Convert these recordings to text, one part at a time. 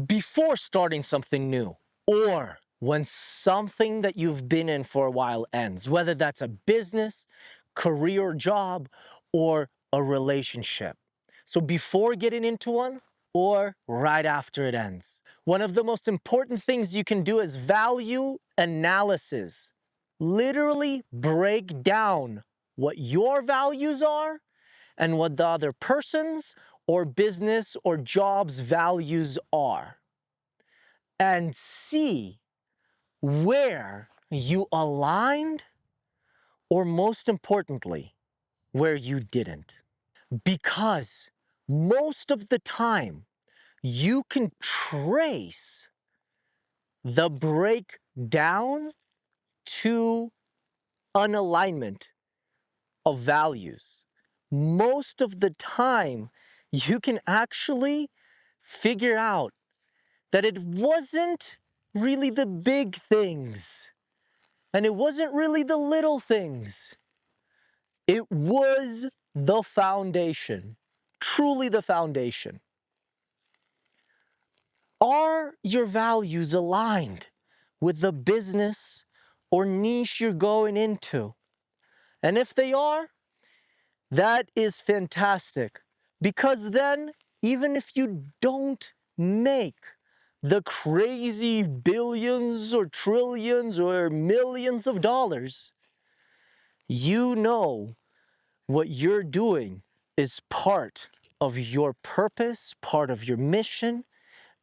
before starting something new, or when something that you've been in for a while ends, whether that's a business, career, job, or a relationship. So before getting into one, or right after it ends. One of the most important things you can do is value analysis. Literally break down what your values are and what the other person's or business or job's values are, and see where you aligned, or most importantly, where you didn't. Because most of the time, you can trace the breakdown to an alignment of values. Most of the time, you can actually figure out that it wasn't really the big things, and it wasn't really the little things. It was the foundation, truly the foundation. Are your values aligned with the business or niche you're going into? And if they are, that is fantastic, because then, even if you don't make the crazy billions or trillions or millions of dollars, you know what you're doing is part of your purpose, part of your mission,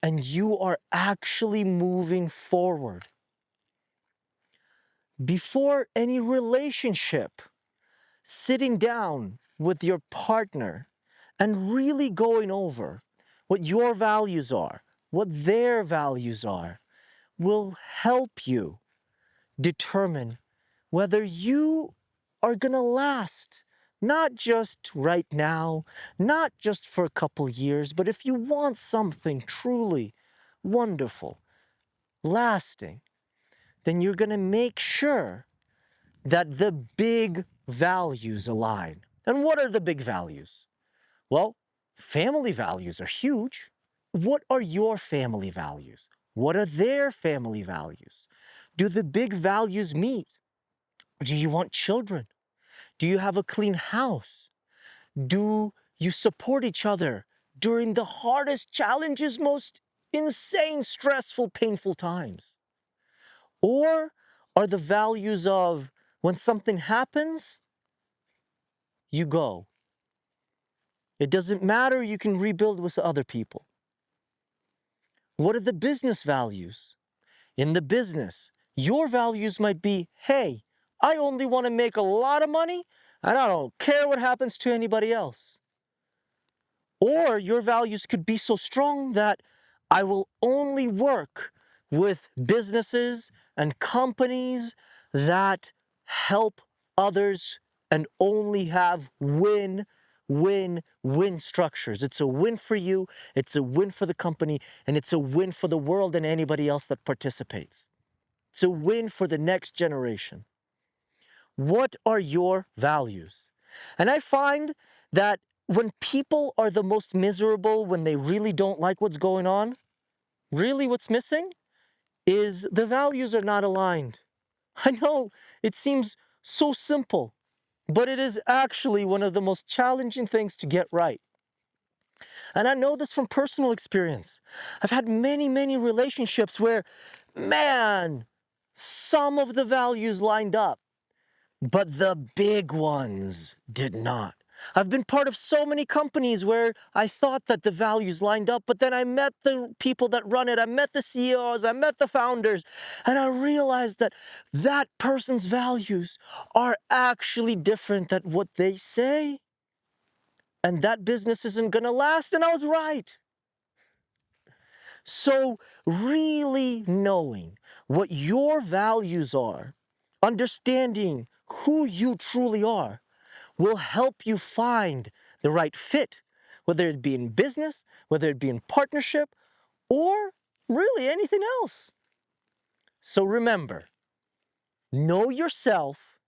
and you are actually moving forward. Before any relationship, sitting down with your partner and really going over what your values are, what their values are, will help you determine whether you are going to last, not just right now, not just for a couple years, but if you want something truly wonderful, lasting, then you're going to make sure that the big values align. And what are the big values? Well, family values are huge. What are your family values? What are their family values? Do the big values meet? Do you want children? Do you have a clean house? Do you support each other during the hardest challenges, most insane, stressful, painful times? Or are the values of when something happens, you go? It doesn't matter, you can rebuild with other people. What are the business values? In the business, your values might be, hey, I only want to make a lot of money and I don't care what happens to anybody else. Or your values could be so strong that I will only work with businesses and companies that help others and only have win, win, win structures. It's a win for you, it's a win for the company, and it's a win for the world and anybody else that participates. It's a win for the next generation. What are your values? And I find that when people are the most miserable, when they really don't like what's going on, really what's missing is the values are not aligned. I know it seems so simple, but it is actually one of the most challenging things to get right. And I know this from personal experience. I've had many, many relationships where, man, some of the values lined up, but the big ones did not. I've been part of so many companies where I thought that the values lined up, but then I met the people that run it, I met the CEOs, I met the founders, and I realized that that person's values are actually different than what they say, and that business isn't gonna last, and I was right. So, really knowing what your values are, understanding who you truly are, will help you find the right fit, whether it be in business, whether it be in partnership, or really anything else. So remember, know yourself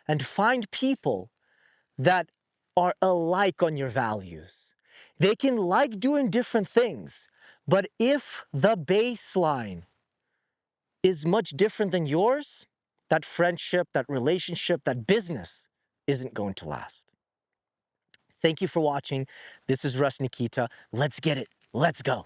and find people that are alike on your values. They can like doing different things, But if the baseline is much different than yours, that friendship, that relationship, that business isn't going to last. Thank you for watching. This is Russ Nikita. Let's get it. Let's go.